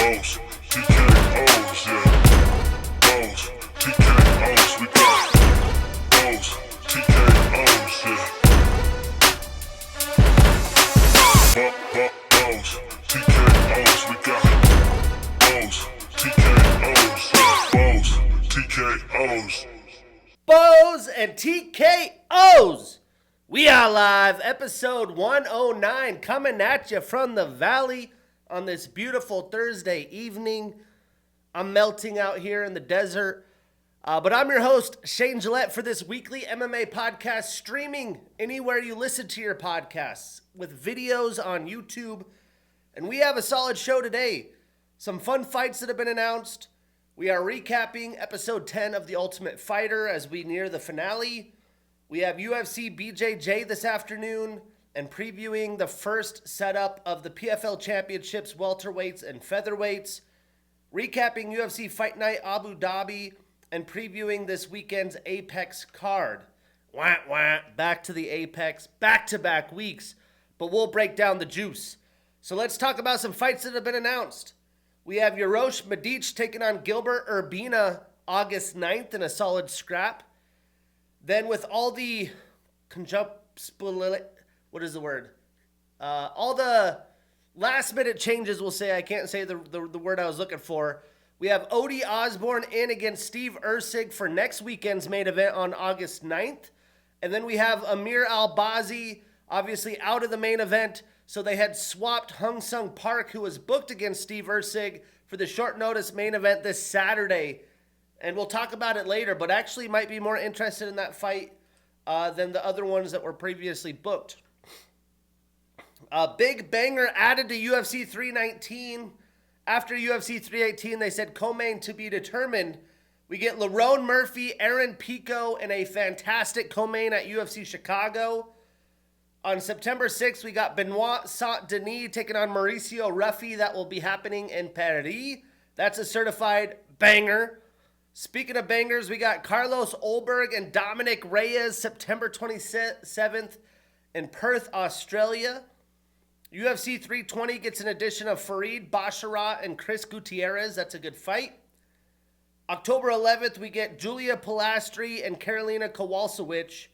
Bows, TKOs, yeah. Bows, TKOs, we got bows, TKOs, yeah. Bows, TKOs, we got bows, TKOs, yeah. Bows, TKOs. Bows and TKOs. We are live, episode 109, coming at you from the valley on this beautiful Thursday evening. I'm melting out here in the desert, but I'm your host, Shane Gillette, for this weekly MMA podcast, streaming anywhere you listen to your podcasts, with videos on YouTube. And we have a solid show today. Some fun fights that have been announced. We are recapping episode 10 of The Ultimate Fighter as we near the finale. We have UFC BJJ this afternoon and previewing the first setup of the PFL Championships welterweights and featherweights. Recapping UFC Fight Night Abu Dhabi and previewing this weekend's Apex card. Wah, wah, back to the Apex, back-to-back weeks, but we'll break down the juice. So let's talk about some fights that have been announced. We have Yarosh Medic taking on Gilbert Urbina August 9th in a solid scrap. Then with all the all the last-minute changes, we'll say, I can't say the word I was looking for. We have Odi Osborne in against Steve Erceg for next weekend's main event on August 9th. And then we have Amir Albazi, obviously out of the main event. So they had swapped Hung Sung Park, who was booked against Steve Erceg, for the short notice main event this Saturday. And we'll talk about it later, but actually might be more interested in that fight than the other ones that were previously booked. A big banger added to UFC 319. After UFC 318, they said co-main to be determined. We get Lerone Murphy, Aaron Pico, and a fantastic co-main at UFC Chicago. On September 6th, we got Benoit Saint-Denis taking on Mauricio Ruffy. That will be happening in Paris. That's a certified banger. Speaking of bangers, we got Carlos Olberg and Dominic Reyes, September 27th in Perth, Australia. UFC 320 gets an addition of Farid Basharat and Chris Gutierrez. That's a good fight. October 11th, we get Julia Pilastri and Karolina Kowalkiewicz.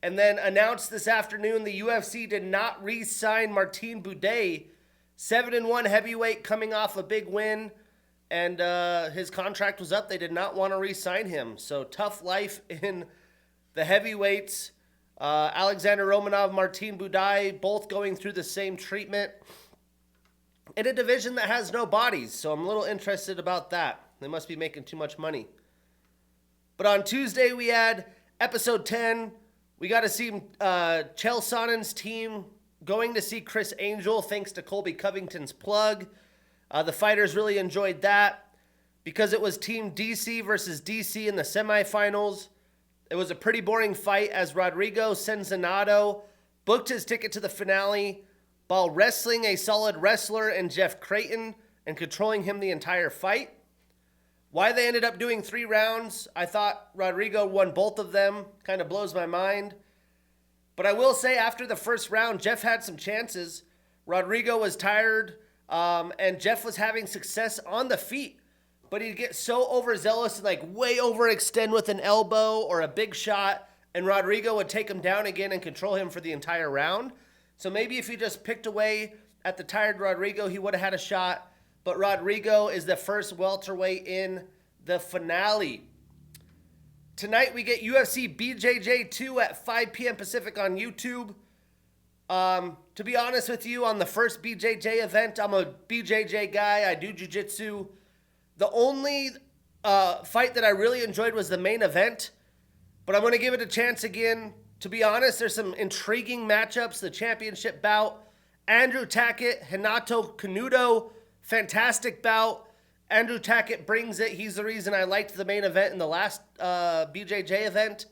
And then announced this afternoon, the UFC did not re-sign Martin Buday, 7-1 heavyweight coming off a big win. And his contract was up. They did not want to re-sign him. So tough life in the heavyweights. Alexander Romanov, Martin Buday, both going through the same treatment in a division that has no bodies. So I'm a little interested about that. They must be making too much money. But on Tuesday, we had episode 10. We got to see Chael Sonnen's team going to see Chris Angel thanks to Colby Covington's plug. The fighters really enjoyed that because it was Team DC versus DC in the semifinals. It was a pretty boring fight as Rodrigo Cenzonado booked his ticket to the finale while wrestling a solid wrestler in Jeff Creighton and controlling him the entire fight. Why they ended up doing 3 rounds, I thought Rodrigo won both of them. Kind of blows my mind. But I will say after the first round, Jeff had some chances. Rodrigo was tired. And Jeff was having success on the feet, but he'd get so overzealous and like way overextend with an elbow or a big shot, and Rodrigo would take him down again and control him for the entire round. So maybe if he just picked away at the tired Rodrigo, he would have had a shot. But Rodrigo is the first welterweight in the finale. Tonight we get UFC BJJ 2 at 5 p.m. Pacific on YouTube. To be honest with you, on the first BJJ event, I'm a BJJ guy. I do jiu-jitsu. The only fight that I really enjoyed was the main event, but I'm going to give it a chance again. To be honest, there's some intriguing matchups. The championship bout, Andrew Tackett, Renato Canuto, fantastic bout. Andrew Tackett brings it. He's the reason I liked the main event in the last BJJ event.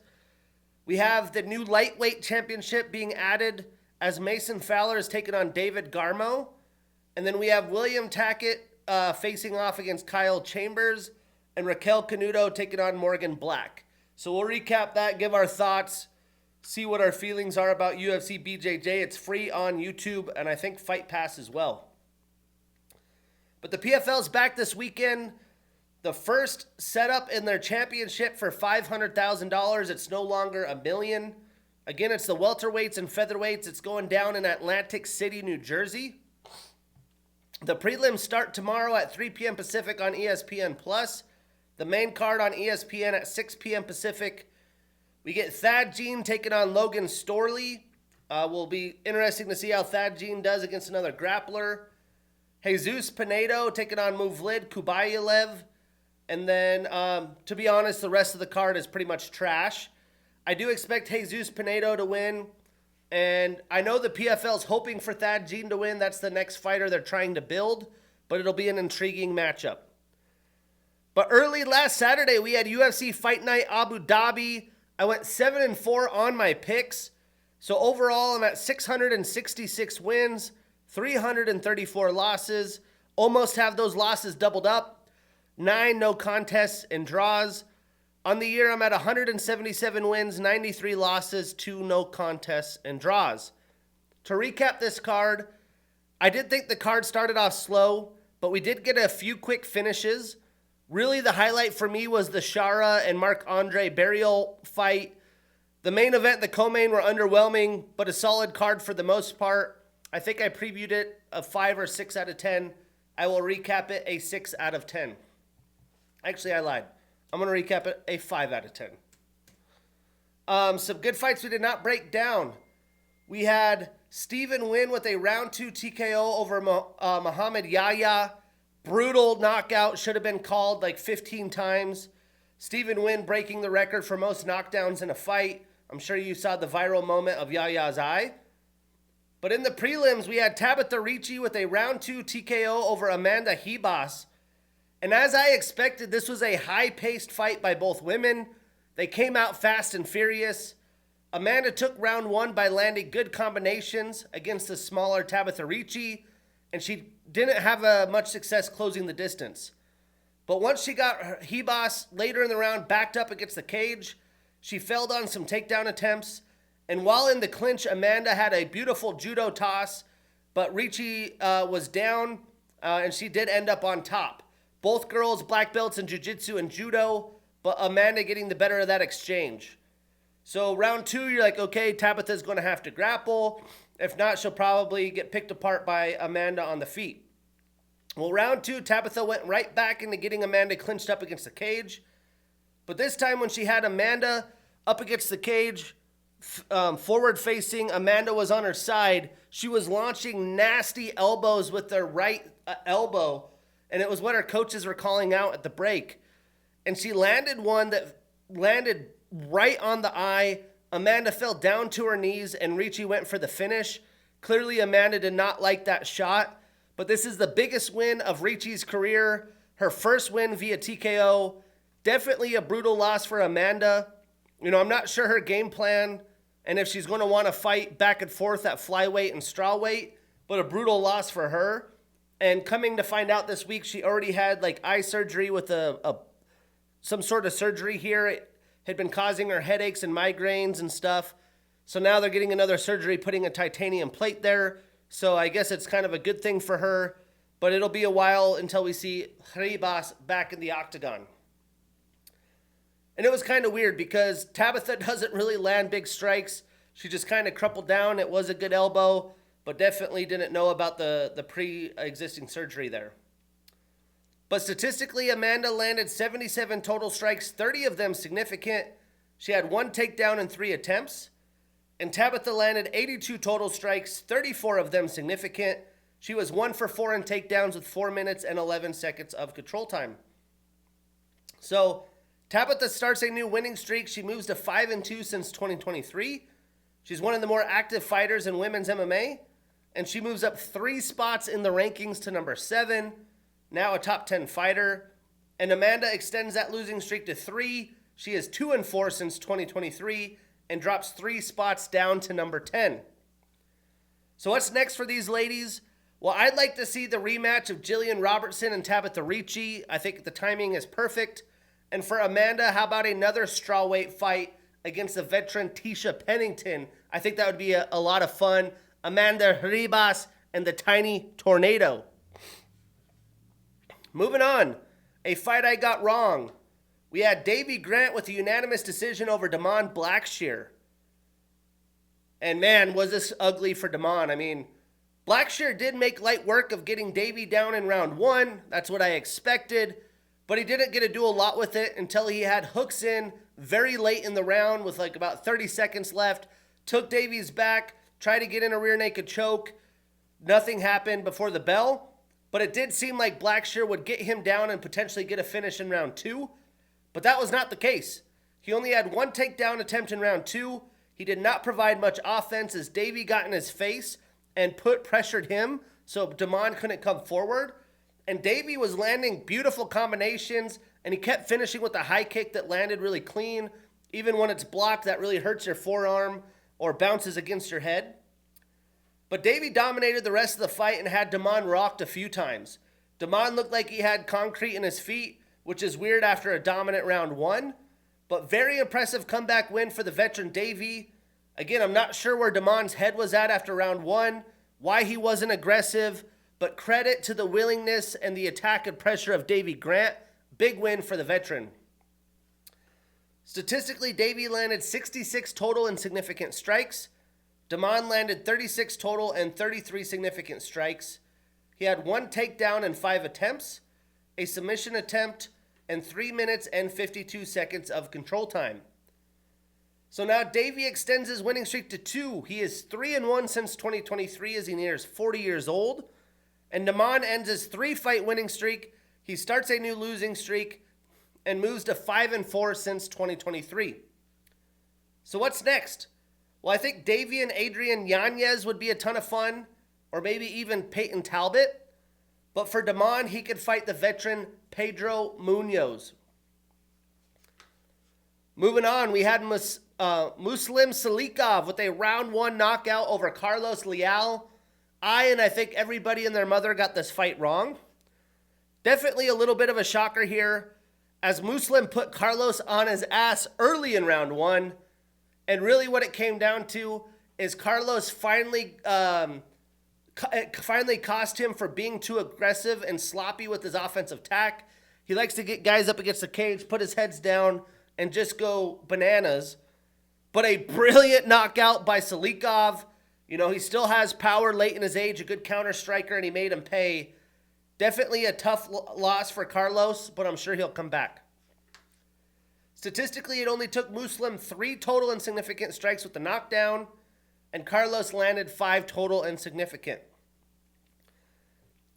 We have the new lightweight championship being added as Mason Fowler is taking on David Garmo. And then we have William Tackett facing off against Kyle Chambers and Raquel Canuto taking on Morgan Black. So we'll recap that, give our thoughts, see what our feelings are about UFC BJJ. It's free on YouTube and I think Fight Pass as well. But the PFL's back this weekend. The first setup in their championship for $500,000. It's no longer $1 million. Again, it's the welterweights and featherweights. It's going down in Atlantic City, New Jersey. The prelims start tomorrow at 3 p.m. Pacific on ESPN+. The main card on ESPN at 6 p.m. Pacific. We get Thad Jean taking on Logan Storley. Will be interesting to see how Thad Jean does against another grappler. Jesus Pinedo taking on Muvlid Kubayelev. And then, to be honest, the rest of the card is pretty much trash. I do expect Jesus Pinedo to win. And I know the PFL's hoping for Thad Jean to win. That's the next fighter they're trying to build. But it'll be an intriguing matchup. But early last Saturday, we had UFC Fight Night Abu Dhabi. I went 7-4 on my picks. So overall, I'm at 666 wins, 334 losses. Almost have those losses doubled up. 9 no contests and draws. On the year, I'm at 177 wins, 93 losses, 2 no contests and draws. To recap this card, I did think the card started off slow, but we did get a few quick finishes. Really, the highlight for me was the Shara and Marc-Andre Barriault fight. The main event, the co-main, were underwhelming, but a solid card for the most part. I think I previewed it a 5 or 6 out of 10. I will recap it a 6 out of 10. Actually, I lied. I'm going to recap it a 5 out of 10. Some good fights we did not break down. We had Steven win with a round 2 TKO over Muhammad Yahya. Brutal knockout. Should have been called like 15 times. Steven win breaking the record for most knockdowns in a fight. I'm sure you saw the viral moment of Yahya's eye. But in the prelims, we had Tabatha Ricci with a round 2 TKO over Amanda Ribas. And as I expected, this was a high-paced fight by both women. They came out fast and furious. Amanda took round 1 by landing good combinations against the smaller Tabatha Ricci, and she didn't have much success closing the distance. But once she got Ribas later in the round backed up against the cage, she failed on some takedown attempts. And while in the clinch, Amanda had a beautiful judo toss, but Ricci was down, and she did end up on top. Both girls black belts in jiu-jitsu and judo, but Amanda getting the better of that exchange. So round 2, you're like, okay, Tabatha's going to have to grapple. If not, she'll probably get picked apart by Amanda on the feet. Well, round 2, Tabatha went right back into getting Amanda clinched up against the cage. But this time when she had Amanda up against the cage, forward facing, Amanda was on her side. She was launching nasty elbows with their right elbow. And it was what her coaches were calling out at the break. And she landed one that landed right on the eye. Amanda fell down to her knees, and Ricci went for the finish. Clearly, Amanda did not like that shot. But this is the biggest win of Ricci's career. Her first win via TKO. Definitely a brutal loss for Amanda. I'm not sure her game plan and if she's going to want to fight back and forth at flyweight and strawweight. But a brutal loss for her. And coming to find out this week, she already had like eye surgery with some sort of surgery here. It had been causing her headaches and migraines and stuff. So now they're getting another surgery, putting a titanium plate there. So I guess it's kind of a good thing for her. But it'll be a while until we see Ribas back in the octagon. And it was kind of weird because Tabatha doesn't really land big strikes. She just kind of crumpled down. It was a good elbow, but definitely didn't know about the pre-existing surgery there. But statistically, Amanda landed 77 total strikes, 30 of them significant. She had 1 takedown in 3 attempts. And Tabatha landed 82 total strikes, 34 of them significant. She was 1 for 4 in takedowns with 4 minutes and 11 seconds of control time. So Tabatha starts a new winning streak. She moves to 5-2 since 2023. She's one of the more active fighters in women's MMA. And she moves up 3 spots in the rankings to number 7. Now a top 10 fighter. And Amanda extends that losing streak to 3. She is 2-4 since 2023 and drops 3 spots down to number 10. So what's next for these ladies? Well, I'd like to see the rematch of Jillian Robertson and Tabatha Ricci. I think the timing is perfect. And for Amanda, how about another strawweight fight against the veteran Tisha Pennington? I think that would be a lot of fun. Amanda Ribas and the Tiny Tornado. Moving on, a fight I got wrong. We had Davey Grant with a unanimous decision over Damon Blackshear. And man, was this ugly for Damon. I mean, Blackshear did make light work of getting Davey down in round 1. That's what I expected. But he didn't get to do a lot with it until he had hooks in very late in the round with like about 30 seconds left. Took Davey's back, tried to get in a rear naked choke. Nothing happened before the bell. But it did seem like Blackshear would get him down and potentially get a finish in round 2. But that was not the case. He only had one takedown attempt in round 2. He did not provide much offense as Davey got in his face and pressured him so Damon couldn't come forward. And Davey was landing beautiful combinations, and he kept finishing with a high kick that landed really clean. Even when it's blocked, that really hurts your forearm or bounces against your head. But Davey dominated the rest of the fight and had Damon rocked a few times. Damon looked like he had concrete in his feet, which is weird after a dominant round 1. But very impressive comeback win for the veteran Davey. Again, I'm not sure where Damon's head was at after round 1, why he wasn't aggressive, but credit to the willingness and the attack and pressure of Davey Grant. Big win for the veteran. Statistically, Davey landed 66 total and significant strikes. Damon landed 36 total and 33 significant strikes. He had one takedown and 5 attempts, a submission attempt, and 3 minutes and 52 seconds of control time. So now Davey extends his winning streak to 2. He is 3-1 since 2023 as he nears 40 years old. And Damon ends his 3-fight winning streak. He starts a new losing streak and moves to 5-4 since 2023. So what's next? Well, I think Davey and Adrian Yanez would be a ton of fun, or maybe even Peyton Talbot. But for Damon, he could fight the veteran Pedro Munoz. Moving on, we had Muslim Salikhov with a round 1 knockout over Carlos Leal. I think everybody and their mother got this fight wrong. Definitely a little bit of a shocker here, as Muslim put Carlos on his ass early in round 1. And really what it came down to is Carlos finally cost him for being too aggressive and sloppy with his offensive attack. He likes to get guys up against the cage, put his heads down, and just go bananas. But a brilliant knockout by Salikhov. You know, he still has power late in his age, a good counter striker, and he made him pay. Definitely a tough loss for Carlos, but I'm sure he'll come back. Statistically, it only took Muslim 3 total and significant strikes with the knockdown, and Carlos landed 5 total and significant.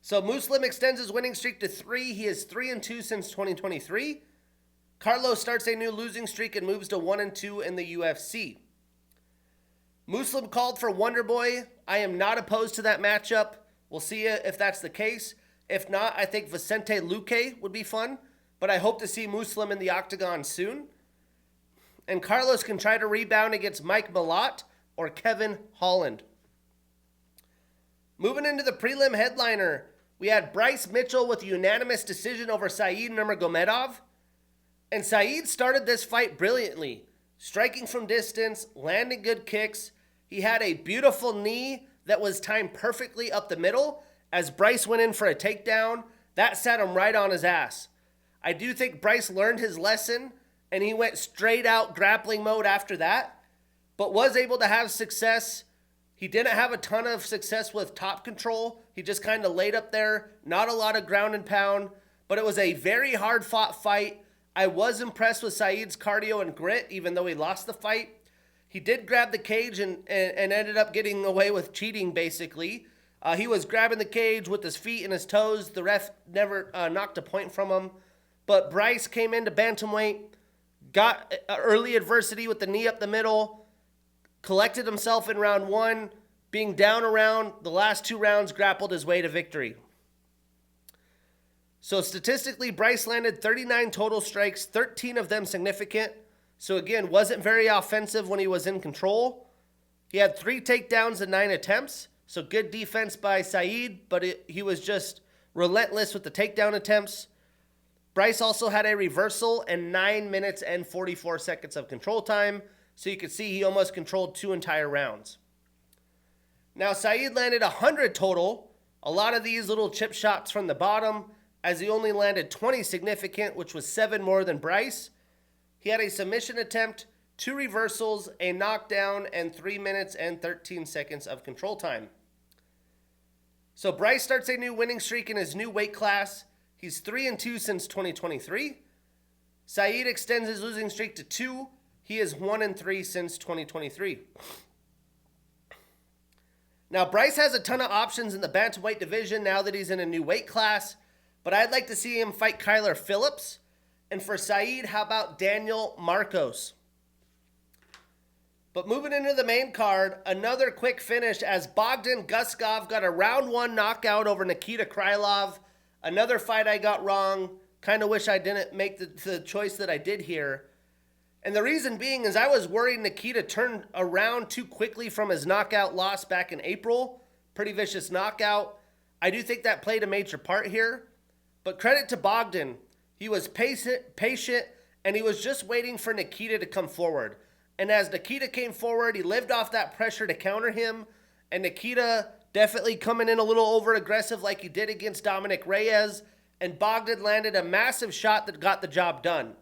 So Muslim extends his winning streak to 3. He is 3-2 since 2023. Carlos starts a new losing streak and moves to 1-2 in the UFC. Muslim called for Wonder Boy. I am not opposed to that matchup. We'll see if that's the case. If not, I think Vicente Luque would be fun, but I hope to see Muslim in the octagon soon. And Carlos can try to rebound against Mike Malott or Kevin Holland. Moving into the prelim headliner, we had Bryce Mitchell with a unanimous decision over Said Nurmagomedov. And Said started this fight brilliantly, striking from distance, landing good kicks. He had a beautiful knee that was timed perfectly up the middle as Bryce went in for a takedown. That sat him right on his ass. I do think Bryce learned his lesson, and he went straight out grappling mode after that, but was able to have success. He didn't have a ton of success with top control. He just kind of laid up there, not a lot of ground and pound, but it was a very hard fought fight. I was impressed with Said's cardio and grit, even though he lost the fight. He did grab the cage and ended up getting away with cheating, basically. He was grabbing the cage with his feet and his toes. The ref never knocked a point from him. But Bryce came into bantamweight, got early adversity with the knee up the middle, collected himself in round 1, being down around the last 2 rounds, grappled his way to victory. So statistically, Bryce landed 39 total strikes, 13 of them significant. So again, wasn't very offensive when he was in control. He had 3 takedowns and 9 attempts. So good defense by Said, but he was just relentless with the takedown attempts. Bryce also had a reversal and 9 minutes and 44 seconds of control time. So you could see he almost controlled 2 entire rounds. Now Said landed 100 total. A lot of these little chip shots from the bottom. as he only landed 20 significant, which was 7 more than Bryce. He had a submission attempt, 2 reversals, a knockdown, and 3 minutes and 13 seconds of control time. So Bryce starts a new winning streak in his new weight class. He's 3-2 since 2023. Saeed extends his losing streak to 2. He is 1-3 since 2023. Now, Bryce has a ton of options in the bantamweight division now that he's in a new weight class, but I'd like to see him fight Kyler Phillips. And for Saeed, how about Daniel Marcos? But moving into the main card, another quick finish as Bogdan Guskov got a round 1 knockout over Nikita Krylov. Another fight I got wrong. Kind of wish I didn't make the choice that I did here. And the reason being is I was worried Nikita turned around too quickly from his knockout loss back in April. Pretty vicious knockout. I do think that played a major part here. But credit to Bogdan. He was patient, and he was just waiting for Nikita to come forward. And as Nikita came forward, he lived off that pressure to counter him. And Nikita definitely coming in a little over-aggressive like he did against Dominic Reyes. And Bogdan landed a massive shot that got the job done.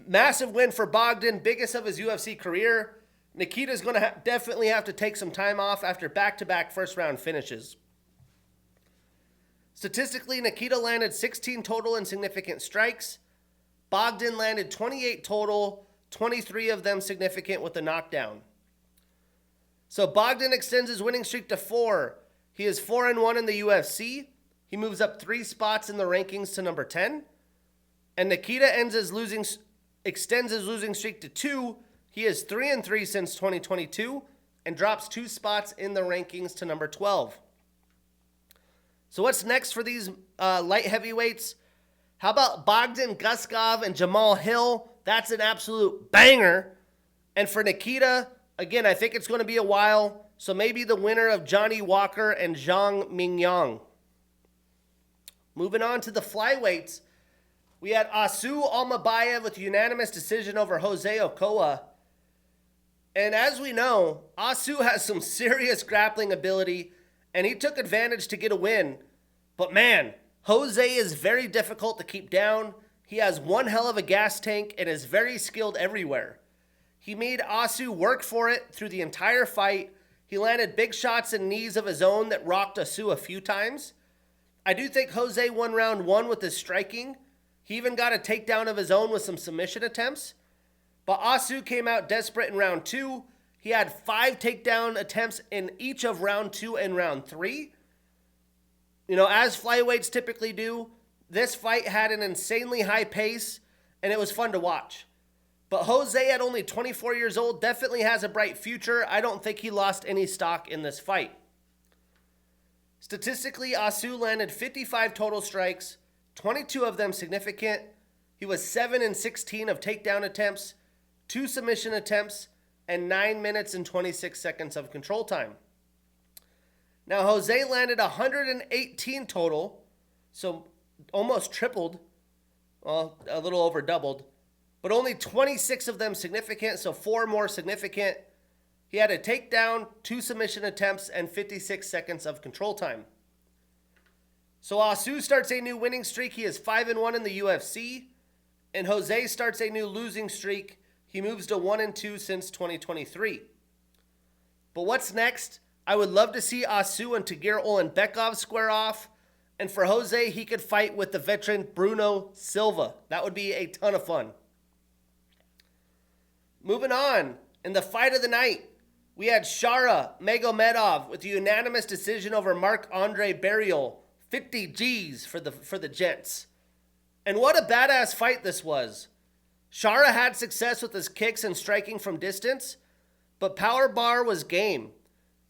Massive win for Bogdan, biggest of his UFC career. Nikita's going to definitely have to take some time off after back-to-back first-round finishes. Statistically, Nikita landed 16 total and significant strikes. Bogdan landed 28 total, 23 of them significant with a knockdown. So Bogdan extends his winning streak to 4. He is 4-1 in the UFC. He moves up 3 spots in the rankings to number 10. And Nikita extends his losing streak to 2. He is 3-3 since 2022 and drops 2 spots in the rankings to number 12. So what's next for these light heavyweights? How about Bogdan Guskov and Jamal Hill? That's an absolute banger. And for Nikita, again, I think it's going to be a while. So maybe the winner of Johnny Walker and Zhang Mingyang. Moving on to the flyweights. We had Asu Almabayev with unanimous decision over Jose Ochoa. And as we know, Asu has some serious grappling ability, and he took advantage to get a win. But man, Jose is very difficult to keep down. He has one hell of a gas tank and is very skilled everywhere. He made Asu work for it through the entire fight. He landed big shots and knees of his own that rocked Asu a few times. I do think Jose won round 1 with his striking. He even got a takedown of his own with some submission attempts. But Asu came out desperate in round 2. He had 5 takedown attempts in each of round 2 and round 3. You know, as flyweights typically do, this fight had an insanely high pace, and it was fun to watch. But Jose, at only 24 years old, definitely has a bright future. I don't think he lost any stock in this fight. Statistically, Asu landed 55 total strikes, 22 of them significant. He was 7-16 of takedown attempts, 2 submission attempts, and 9 minutes and 26 seconds of control time. Now, Jose landed 118 total, so almost tripled, well, a little over doubled, but only 26 of them significant, so 4 more significant. He had a takedown, 2 submission attempts, and 56 seconds of control time. So Asu starts a new winning streak. He is 5-1 in the UFC, and Jose starts a new losing streak. He moves to 1-2 since 2023. But what's next? I would love to see Asu and Tagir Ulanbekov square off. And for Jose, he could fight with the veteran Bruno Silva. That would be a ton of fun. Moving on, in the fight of the night, we had Shara Magomedov with a unanimous decision over Marc-Andre Barriault. 50 G's for the gents. And what a badass fight this was. Shara had success with his kicks and striking from distance, but Power Bar was game.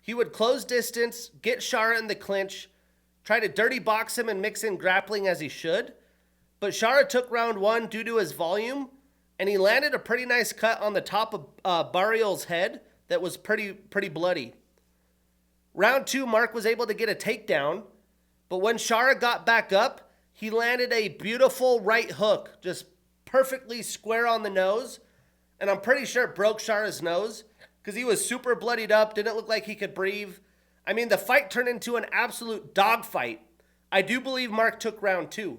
He would close distance, get Shara in the clinch, try to dirty box him and mix in grappling as he should. But Shara took round 1 due to his volume, and he landed a pretty nice cut on the top of Barriault's head that was pretty bloody. Round 2, Mark was able to get a takedown, but when Shara got back up, he landed a beautiful right hook, just perfectly square on the nose, and I'm pretty sure it broke Shara's nose because he was super bloodied up, didn't look like he could breathe. I mean, the fight turned into an absolute dogfight. I do believe Marc took round 2.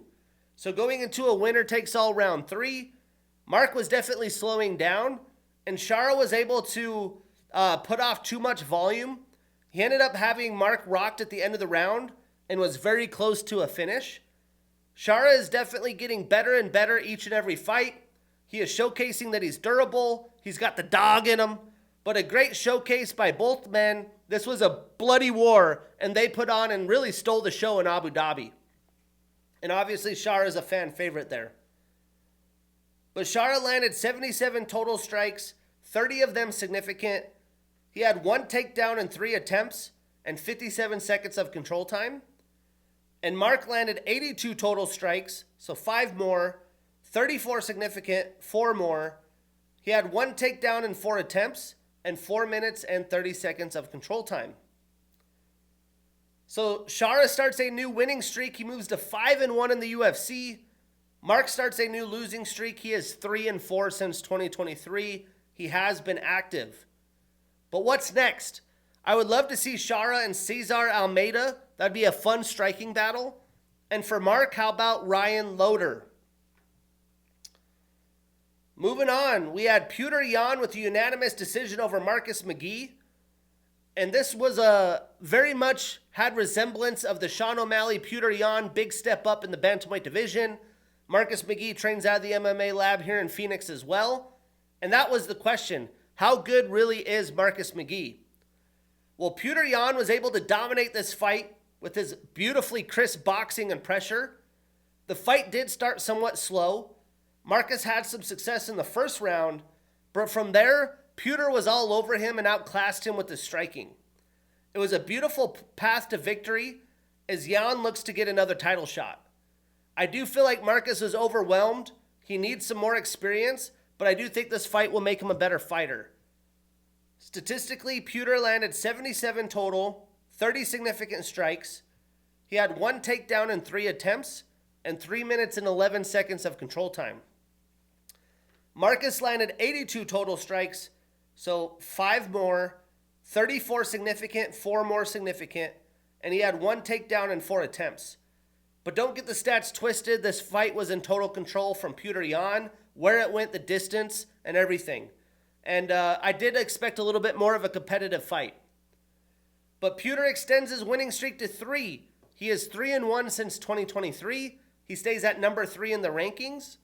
So going into a winner-takes-all round 3, Marc was definitely slowing down, and Shara was able to put off too much volume. He ended up having Marc rocked at the end of the round and was very close to a finish. Shara is definitely getting better and better each and every fight. He is showcasing that he's durable. He's got the dog in him. But a great showcase by both men. This was a bloody war, and they put on and really stole the show in Abu Dhabi. And obviously, Shara is a fan favorite there. But Shara landed 77 total strikes, 30 of them significant. He had 1 takedown in 3 attempts and 57 seconds of control time. And Marc landed 82 total strikes, so 5 more, 34 significant, 4 more. He had 1 takedown in 4 attempts and 4 minutes and 30 seconds of control time. So Shara starts a new winning streak. He moves to 5-1 in the UFC. Marc starts a new losing streak. He is 3-4 since 2023. He has been active. But what's next? I would love to see Shara and Cesar Almeida. That'd be a fun striking battle. And for Marc, how about Ryan Loder? Moving on, we had Petr Yan with a unanimous decision over Marcus McGhee. And this was a very much had resemblance of the Sean O'Malley Petr Yan big step up in the bantamweight division. Marcus McGhee trains out of the MMA lab here in Phoenix as well. And that was the question. How good really is Marcus McGhee? Well, Petr Yan was able to dominate this fight with his beautifully crisp boxing and pressure. The fight did start somewhat slow. Marcus had some success in the first round, but from there, Petr was all over him and outclassed him with his striking. It was a beautiful path to victory as Yan looks to get another title shot. I do feel like Marcus was overwhelmed. He needs some more experience, but I do think this fight will make him a better fighter. Statistically, Petr landed 77 total, 30 significant strikes. He had 1 takedown in 3 attempts and 3 minutes and 11 seconds of control time. Marcus landed 82 total strikes, so 5 more, 34 significant, 4 more significant, and he had 1 takedown in 4 attempts. But don't get the stats twisted. This fight was in total control from Petr Yan, where it went, the distance, and everything. And I did expect a little bit more of a competitive fight. But Petr extends his winning streak to 3. He is 3-1 since 2023. He stays at number 3 in the rankings.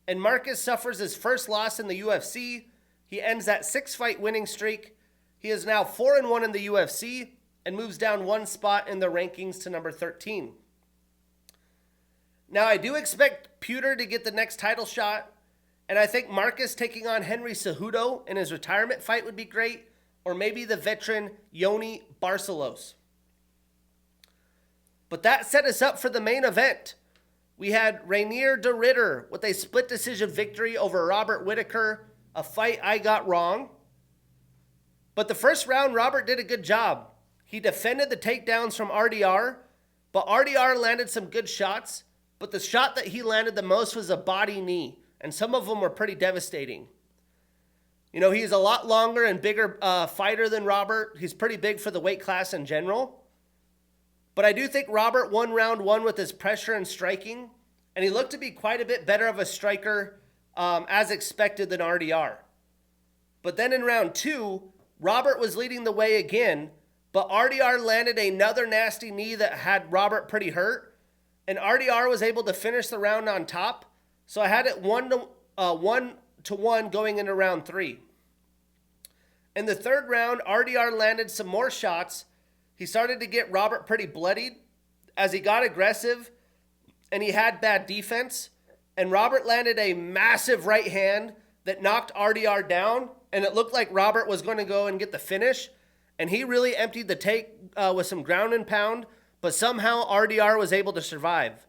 And Marcus suffers his first loss in the UFC. He ends that 6-fight winning streak. He is now 4-1 in the UFC and moves down 1 spot in the rankings to number 13. Now, I do expect Petr to get the next title shot, and I think Marcus taking on Henry Cejudo in his retirement fight would be great, or maybe the veteran Yoni Barcelos. But that set us up for the main event. We had Reinier de Ridder with a split decision victory over Robert Whittaker, a fight I got wrong. But the first round, Robert did a good job. He defended the takedowns from RDR, but RDR landed some good shots, but the shot that he landed the most was a body knee, and some of them were pretty devastating. You know, he's a lot longer and bigger fighter than Robert. He's pretty big for the weight class in general. But I do think Robert won round 1 with his pressure and striking, and he looked to be quite a bit better of a striker as expected than RDR. But then in round 2, Robert was leading the way again, but RDR landed another nasty knee that had Robert pretty hurt, and RDR was able to finish the round on top, so I had it 1-1 going into round 3. In the third round, RDR landed some more shots. He started to get Robert pretty bloodied as he got aggressive and he had bad defense. And Robert landed a massive right hand that knocked RDR down, and it looked like Robert was going to go and get the finish. And he really emptied the take with some ground and pound, but somehow RDR was able to survive.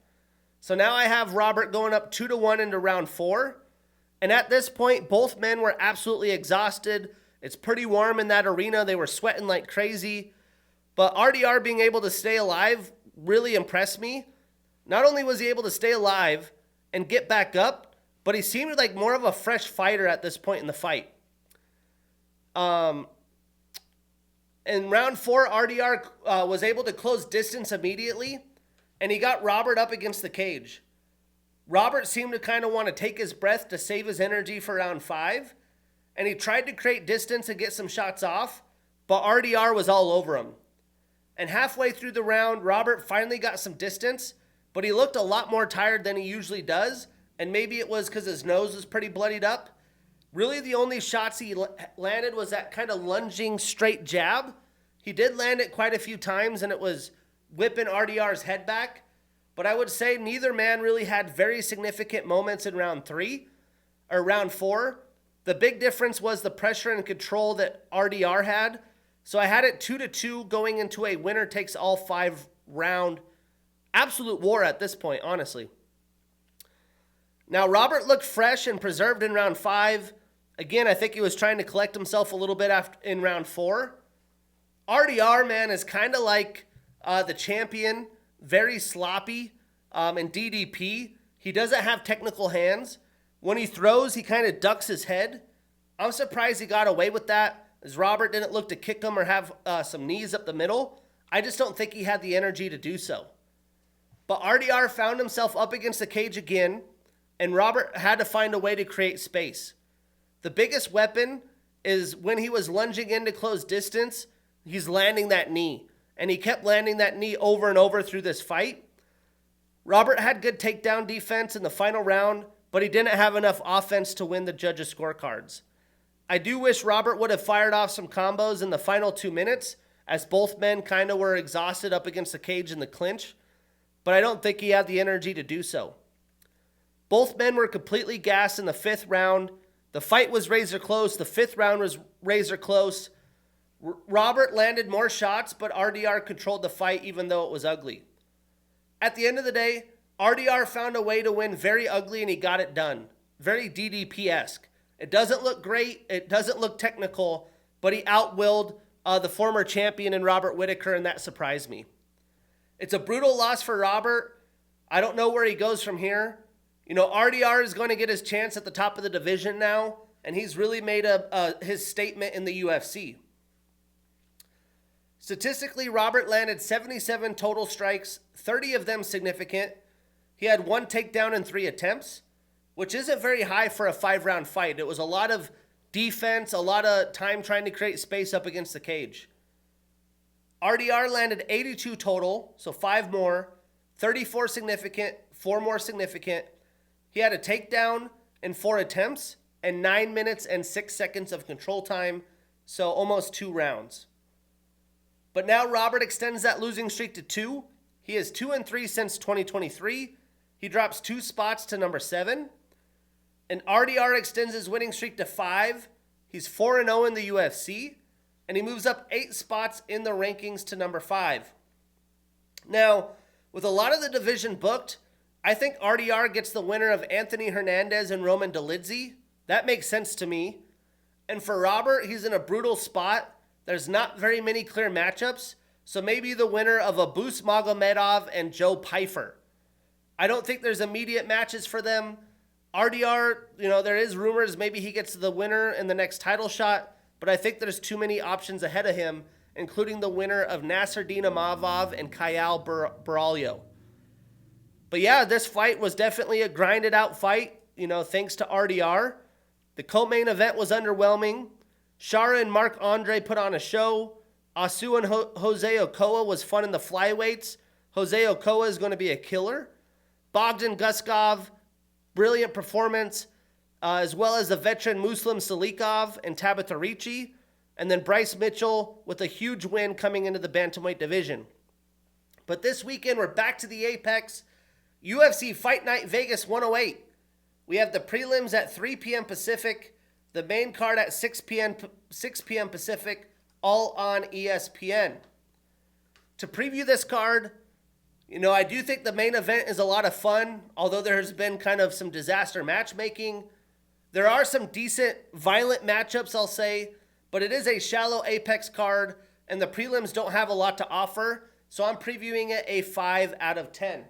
So now I have Robert going up 2-1 into round 4. And at this point, both men were absolutely exhausted. It's pretty warm in that arena. They were sweating like crazy. But RDR being able to stay alive really impressed me. Not only was he able to stay alive and get back up, but he seemed like more of a fresh fighter at this point in the fight. In round 4, RDR was able to close distance immediately. and he got Robert up against the cage. Robert seemed to kind of want to take his breath to save his energy for round 5, and he tried to create distance and get some shots off, but RDR was all over him. And halfway through the round, Robert finally got some distance, but he looked a lot more tired than he usually does, and maybe it was because his nose was pretty bloodied up. Really, the only shots he landed was that kind of lunging straight jab. He did land it quite a few times, and it was whipping RDR's head back. But I would say neither man really had very significant moments in round 3 or round 4. The big difference was the pressure and control that RDR had. So I had it 2-2 going into a winner takes all 5 round absolute war at this point, honestly. Now, Robert looked fresh and preserved in round 5. Again, I think he was trying to collect himself a little bit in round 4. RDR, man, is kind of like the champion, very sloppy in DDP. He doesn't have technical hands. When he throws, he kind of ducks his head. I'm surprised he got away with that, as Robert didn't look to kick him or have some knees up the middle. I just don't think he had the energy to do so. But RDR found himself up against the cage again, and Robert had to find a way to create space. The biggest weapon is when he was lunging in to close distance, he's landing that knee. And he kept landing that knee over and over through this fight. Robert had good takedown defense in the final round, but he didn't have enough offense to win the judges' scorecards. I do wish Robert would have fired off some combos in the final 2 minutes, as both men kind of were exhausted up against the cage in the clinch, but I don't think he had the energy to do so. Both men were completely gassed in the 5th round. The fight was razor close. The 5th round was razor close. Robert landed more shots, but RDR controlled the fight even though it was ugly. At the end of the day, RDR found a way to win very ugly, and he got it done. Very DDP-esque. It doesn't look great. It doesn't look technical, but he outwilled the former champion in Robert Whittaker, and that surprised me. It's a brutal loss for Robert. I don't know where he goes from here. You know, RDR is going to get his chance at the top of the division now, and he's really made his statement in the UFC. Statistically, Robert landed 77 total strikes, 30 of them significant. He had 1 takedown in 3 attempts, which isn't very high for a 5-round fight. It was a lot of defense, a lot of time trying to create space up against the cage. RDR landed 82 total, so 5 more, 34 significant, 4 more significant. He had a takedown in 4 attempts and 9 minutes and 6 seconds of control time, so almost 2 rounds. But now Robert extends that losing streak to 2. He is 2-3 since 2023. He drops 2 spots to number 7. And RDR extends his winning streak to 5. He's 4-0 in the UFC. And he moves up 8 spots in the rankings to number 5. Now, with a lot of the division booked, I think RDR gets the winner of Anthony Hernandez and Roman Dolidze. That makes sense to me. And for Robert, he's in a brutal spot. There's not very many clear matchups, so maybe the winner of a Bus Magomedov and Joe Pyfer. I don't think there's immediate matches for them. RDR, there is rumors maybe he gets the winner in the next title shot, but I think there's too many options ahead of him, including the winner of Nasruddin Imavov and Kayal Barriault. But yeah, this fight was definitely a grinded out fight, thanks to RDR. The co-main event was underwhelming. Shara and Marc-Andre put on a show. Asu and Jose Ochoa was fun in the flyweights. Jose Ochoa is going to be a killer. Bogdan Guskov, brilliant performance, as well as the veteran Muslim Salikhov and Tabatha Ricci. And then Bryce Mitchell with a huge win coming into the bantamweight division. But this weekend, we're back to the Apex. UFC Fight Night Vegas 108. We have the prelims at 3 p.m. Pacific. The main card at 6 p.m. Pacific, all on ESPN. To preview this card, I do think the main event is a lot of fun, although there's been kind of some disaster matchmaking. There are some decent, violent matchups, I'll say, but it is a shallow Apex card, and the prelims don't have a lot to offer, so I'm previewing it a 5 out of 10.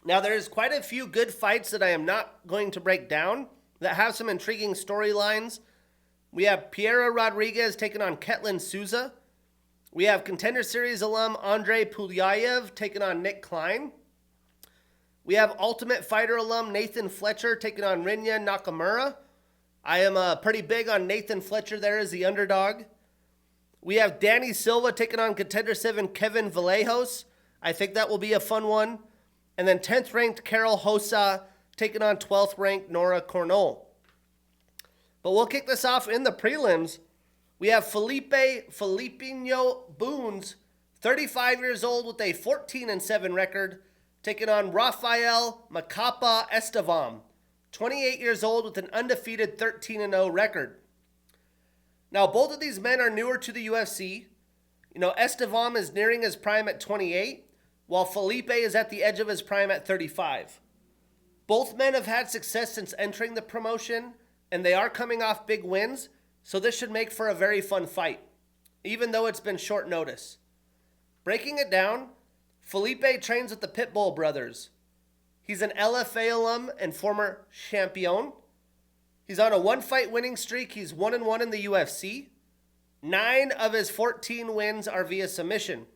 Now, there's quite a few good fights that I am not going to break down that have some intriguing storylines. We have Piera Rodriguez taking on Ketlin Souza. We have Contender Series alum Andre Pulyayev taking on Nick Klein. We have Ultimate Fighter alum Nathan Fletcher taking on Rinya Nakamura. I am pretty big on Nathan Fletcher there as the underdog. We have Danny Silva taking on Contender 7 Kevin Vallejos. I think that will be a fun one. And then 10th ranked Carol Hossa taking on 12th ranked Nora Cornell. But we'll kick this off in the prelims. We have Filipinho Bunes, 35 years old with a 14-7 record, taking on Rafael Macapa Estevam, 28 years old with an undefeated 13-0 record. Now, both of these men are newer to the UFC. Estevam is nearing his prime at 28, while Felipe is at the edge of his prime at 35. Both men have had success since entering the promotion, and they are coming off big wins, so this should make for a very fun fight, even though it's been short notice. Breaking it down, Felipe trains with the Pitbull brothers. He's an LFA alum and former champion. He's on a one-fight winning streak. He's 1-1 in the UFC. 9 of his 14 wins are via submission.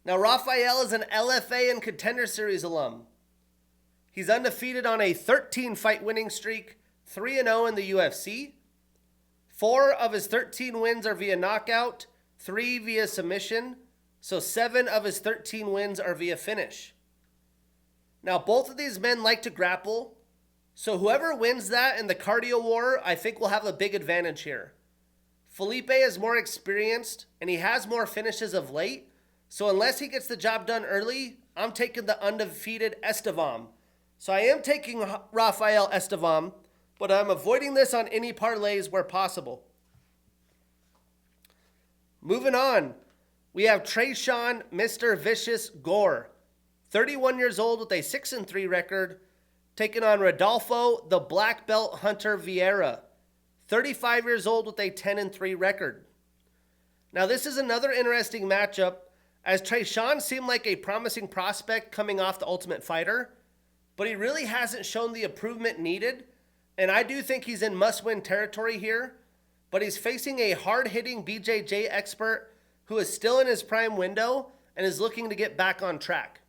Now, Rafael is an LFA and Contender Series alum. He's undefeated on a 13-fight winning streak, 3-0 in the UFC. 4 of his 13 wins are via knockout, 3 via submission, so 7 of his 13 wins are via finish. Now, both of these men like to grapple, so whoever wins that in the cardio war, I think will have a big advantage here. Felipe is more experienced, and he has more finishes of late, so unless he gets the job done early, I'm taking the undefeated Estevam. So I am taking Rafael Estevam, but I'm avoiding this on any parlays where possible. Moving on, we have Trayshawn Mr. Vicious Gore, 31 years old with a 6-3 record, taking on Rodolfo, the black belt hunter Vieira, 35 years old with a 10-3 record. Now this is another interesting matchup, as Trayshawn seemed like a promising prospect coming off the Ultimate Fighter, but he really hasn't shown the improvement needed. And I do think he's in must-win territory here, but he's facing a hard-hitting BJJ expert who is still in his prime window and is looking to get back on track.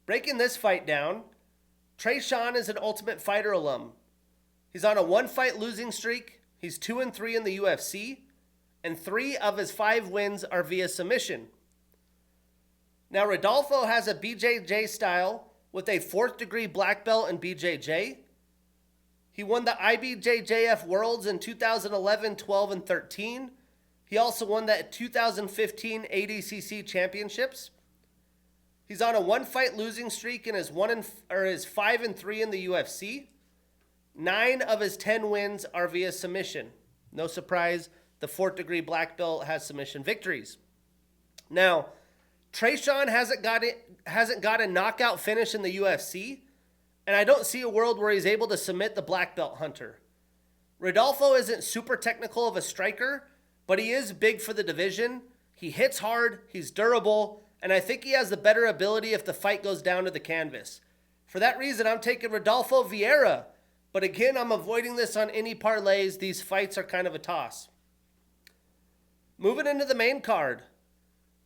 Breaking this fight down, Trayshawn is an Ultimate Fighter alum. He's on a one-fight losing streak. He's 2-3 in the UFC, and 3 of his 5 wins are via submission. Now, Rodolfo has a BJJ style with a 4th-degree black belt in BJJ. He won the IBJJF Worlds in 2011, 12, and 13. He also won the 2015 ADCC Championships. He's on a one-fight losing streak and is 5-3 in the UFC. 9 of his 10 wins are via submission. No surprise, the 4th-degree black belt has submission victories. Now, Trayshawn hasn't got a knockout finish in the UFC, and I don't see a world where he's able to submit the black belt hunter. Rodolfo isn't super technical of a striker, but he is big for the division. He hits hard, he's durable, and I think he has the better ability if the fight goes down to the canvas. For that reason, I'm taking Rodolfo Vieira, but again, I'm avoiding this on any parlays. These fights are kind of a toss. Moving into the main card,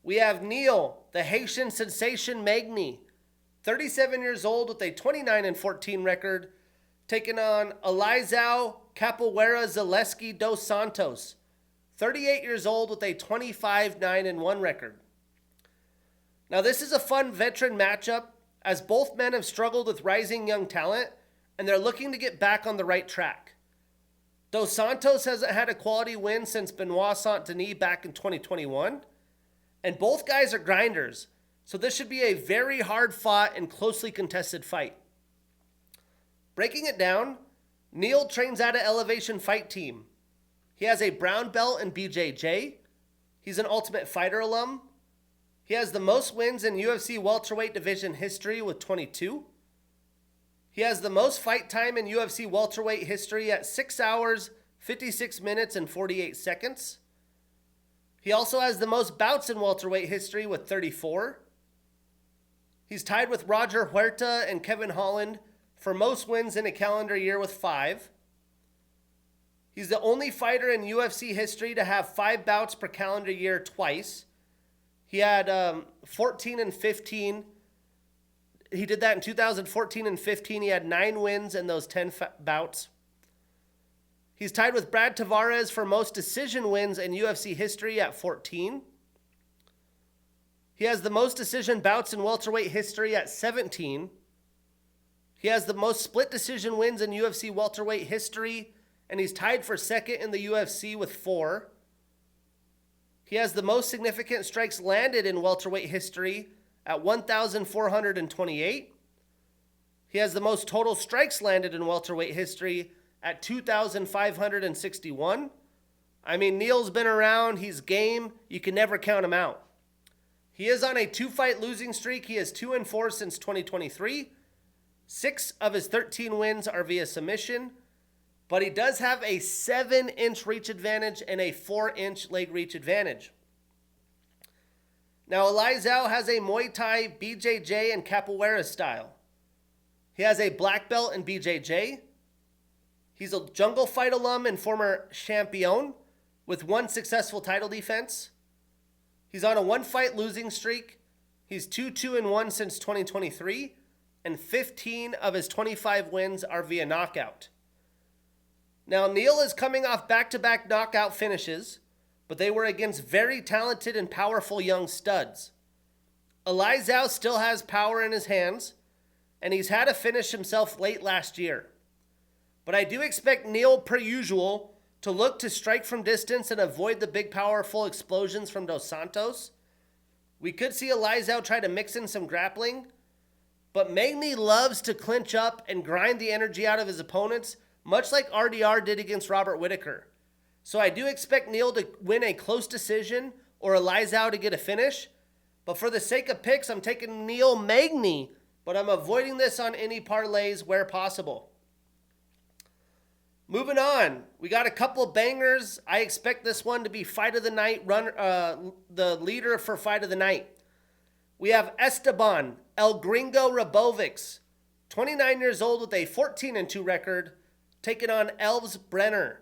we have Leal, the Haitian sensation McGhee, 37 years old with a 29-14 record, taking on Elizao Capoeira Zaleski dos Santos, 38 years old with a 25-9-1 record. Now this is a fun veteran matchup, as both men have struggled with rising young talent, and they're looking to get back on the right track. Dos Santos hasn't had a quality win since Benoit Saint-Denis back in 2021, and both guys are grinders, so this should be a very hard-fought and closely contested fight. Breaking it down, Leal trains out of Elevation Fight Team. He has a brown belt in BJJ. He's an Ultimate Fighter alum. He has the most wins in UFC welterweight division history with 22. He has the most fight time in UFC welterweight history at 6 hours, 56 minutes, and 48 seconds. He also has the most bouts in welterweight history with 34. He's tied with Roger Huerta and Kevin Holland for most wins in a calendar year with 5. He's the only fighter in UFC history to have 5 bouts per calendar year twice. He had 14 and 15. He did that in 2014 and 15. He had 9 wins in those 10 bouts. He's tied with Brad Tavares for most decision wins in UFC history at 14. He has the most decision bouts in welterweight history at 17. He has the most split decision wins in UFC welterweight history, and he's tied for second in the UFC with 4. He has the most significant strikes landed in welterweight history at 1,428. He has the most total strikes landed in welterweight history at 2,561. I mean, Neal's been around. He's game. You can never count him out. He is on a 2-fight losing streak. He is 2-4 since 2023. 6 of his 13 wins are via submission, but he does have a 7-inch reach advantage and a 4-inch leg reach advantage. Now, Elizao has a Muay Thai, BJJ, and Capoeira style. He has a black belt in BJJ. He's a Jungle Fight alum and former champion with 1 successful title defense. He's on a 1-fight losing streak. He's 2-1 since 2023, and 15 of his 25 wins are via knockout. Now, Neal is coming off back-to-back knockout finishes, but they were against very talented and powerful young studs. Elizao still has power in his hands, and he's had to finish himself late last year. But I do expect Neal, per usual, to look to strike from distance and avoid the big, powerful explosions from Dos Santos. We could see Elizao try to mix in some grappling, but McGhee loves to clinch up and grind the energy out of his opponents, much like RDR did against Robert Whittaker. So I do expect Neal to win a close decision or Elizao to get a finish. But for the sake of picks, I'm taking Neal McGhee, but I'm avoiding this on any parlays where possible. Moving on, we got a couple of bangers. I expect this one to be fight of the night, the leader for fight of the night. We have Esteban El Gringo Rabovics, 29 years old with a 14-2 record, taking on Elves Brenner,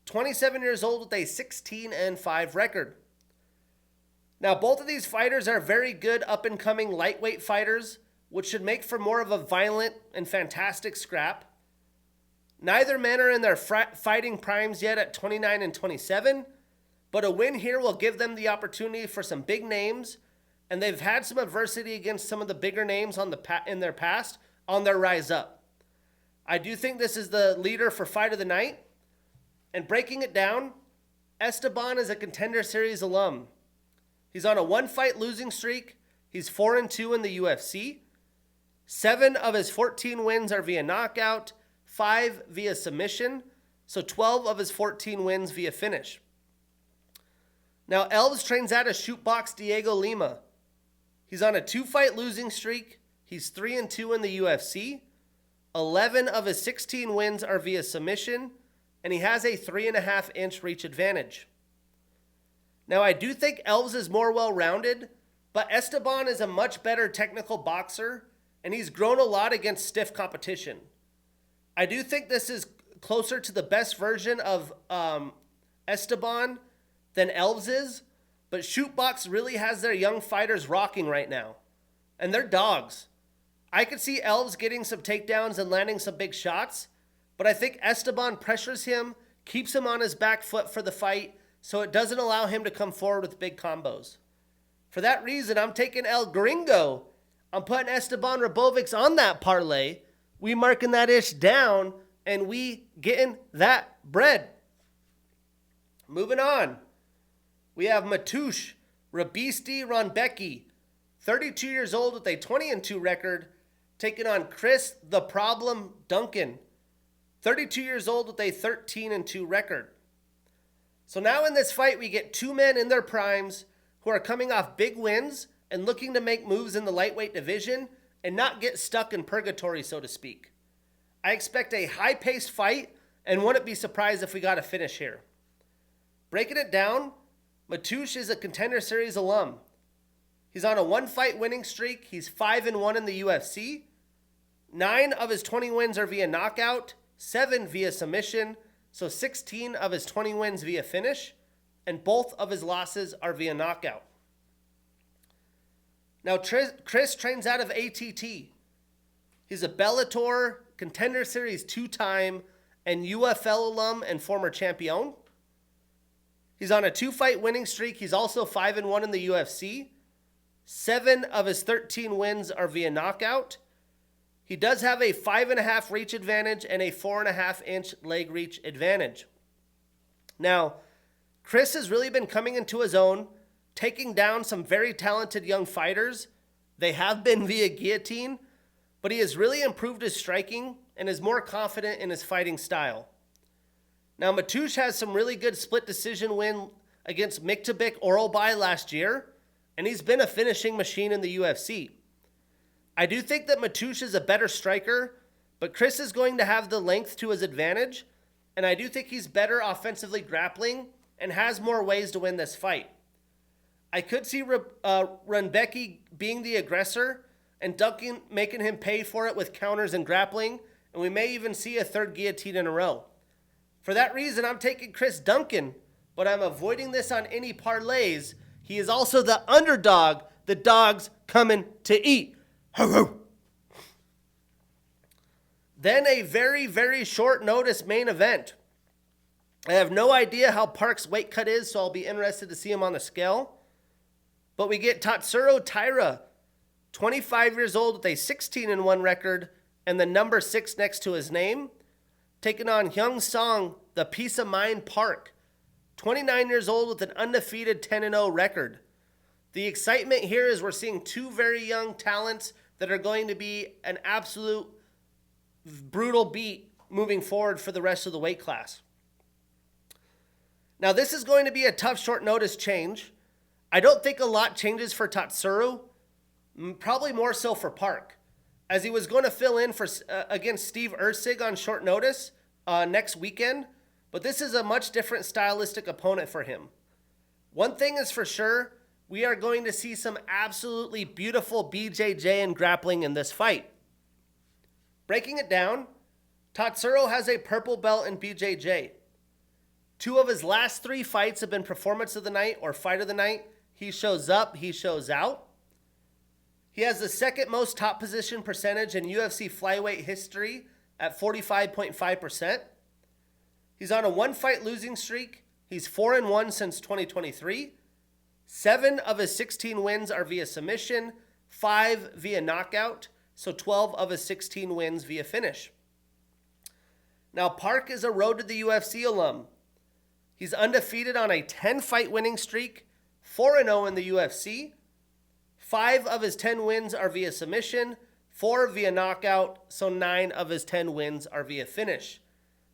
27 years old with a 16-5 record. Now, both of these fighters are very good up-and-coming lightweight fighters, which should make for more of a violent and fantastic scrap. Neither men are in their fighting primes yet at 29 and 27, but a win here will give them the opportunity for some big names, and they've had some adversity against some of the bigger names in their past on their rise up. I do think this is the leader for fight of the night, and breaking it down, Esteban is a Contender Series alum. He's on a 1-fight losing streak. He's 4-2 in the UFC. 7 of his 14 wins are via knockout, 5 via submission, so 12 of his 14 wins via finish. Now, Elves trains out of Shootbox Diego Lima. He's on a 2-fight losing streak. He's 3-2 in the UFC. 11 of his 16 wins are via submission, and he has a 3.5-inch reach advantage. Now, I do think Elves is more well-rounded, but Esteban is a much better technical boxer, and he's grown a lot against stiff competition. I do think this is closer to the best version of Esteban than Elves is, but Shootbox really has their young fighters rocking right now, and they're dogs. I could see Elves getting some takedowns and landing some big shots, but I think Esteban pressures him, keeps him on his back foot for the fight, so it doesn't allow him to come forward with big combos. For that reason, I'm taking El Gringo. I'm putting Esteban Rabovics on that parlay. We marking that ish down, and we getting that bread. Moving on. We have Mateusz Rabisti Ronbecki, 32 years old with a 20-2 record, taking on Chris the Problem Duncan, 32 years old with a 13-2 record. So now in this fight, we get 2 men in their primes who are coming off big wins and looking to make moves in the lightweight division and not get stuck in purgatory, so to speak. I expect a high-paced fight and wouldn't be surprised if we got a finish here. Breaking it down, Mateusz is a Contender Series alum. He's on a 1-fight winning streak. He's 5-1 in the UFC. 9 of his 20 wins are via knockout, 7 via submission, So 16 of his 20 wins via finish, and both of his losses are via knockout. Now, Chris trains out of ATT. He's a Bellator Contender Series 2-time and UFL alum and former champion. He's on a 2-fight winning streak. He's also 5-1 in the UFC. 7 of his 13 wins are via knockout. He does have a 5.5 reach advantage and a 4.5-inch leg reach advantage. Now, Chris has really been coming into his own, taking down some very talented young fighters. They have been via guillotine, but he has really improved his striking and is more confident in his fighting style. Now, Mateusz has some really good split decision win against Miktabik Oralbai last year, and he's been a finishing machine in the UFC. I do think that Mateusz is a better striker, but Chris is going to have the length to his advantage, and I do think he's better offensively grappling and has more ways to win this fight. I could see Runbeki being the aggressor and Duncan making him pay for it with counters and grappling, and we may even see a third guillotine in a row. For that reason, I'm taking Chris Duncan, but I'm avoiding this on any parlays. He is also the underdog. The dog's coming to eat. Then a very, very short notice main event. I have no idea how Park's weight cut is, so I'll be interested to see him on the scale. But we get Tatsuro Taira, 25 years old with a 16-1 record and the number 6 next to his name, taking on Hyung Song, the Peace of Mind Park, 29 years old with an undefeated 10-0 record. The excitement here is we're seeing two very young talents that are going to be an absolute brutal beat moving forward for the rest of the weight class. Now, this is going to be a tough short notice change. I don't think a lot changes for Tatsuro, probably more so for Park, as he was going to fill in for against Steve Erceg on short notice next weekend, but this is a much different stylistic opponent for him. One thing is for sure, we are going to see some absolutely beautiful BJJ and grappling in this fight. Breaking it down, Tatsuro has a purple belt in BJJ. 2 of his last 3 fights have been performance of the night or fight of the night. He shows up, he shows out. He has the second most top position percentage in UFC flyweight history at 45.5%. He's on a 1-fight losing streak. He's 4-1 since 2023. 7 of his 16 wins are via submission, 5 via knockout, so 12 of his 16 wins via finish. Now, Park is a road to the UFC alum. He's undefeated on a 10-fight winning streak, 4-0 in the UFC. 5 of his 10 wins are via submission, 4 via knockout, so 9 of his 10 wins are via finish.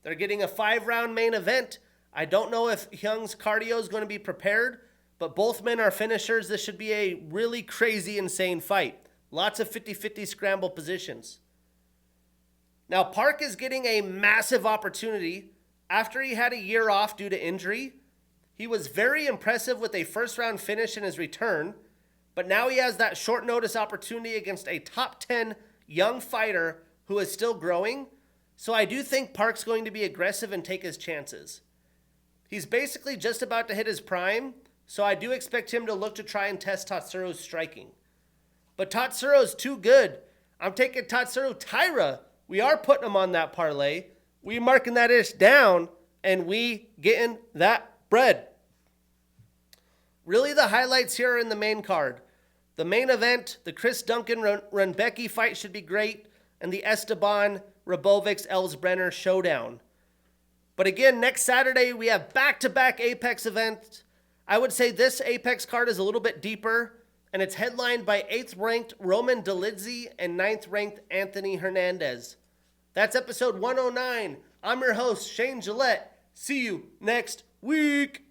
They're getting a 5-round main event. I don't know if Hyung's cardio is going to be prepared, but both men are finishers. This should be a really crazy, insane fight. Lots of 50-50 scramble positions. Now, Park is getting a massive opportunity after he had a year off due to injury. He was very impressive with a first-round finish in his return, but now he has that short notice opportunity against a top 10 young fighter who is still growing. So I do think Park's going to be aggressive and take his chances. He's basically just about to hit his prime, so I do expect him to look to try and test Tatsuro's striking. But Tatsuro's too good. I'm taking Tatsuro Taira. We are putting him on that parlay. We marking that ish down, and we getting that bread. Really, the highlights here are in the main card. The main event, the Chris Duncan-Runbeki fight should be great, and the Esteban Rabovics-Elsbrenner showdown. But again, next Saturday, we have back-to-back Apex events. I would say this Apex card is a little bit deeper, and it's headlined by 8th-ranked Roman Dolidze and 9th-ranked Anthony Hernandez. That's episode 109. I'm your host, Shane Gillette. See you next week.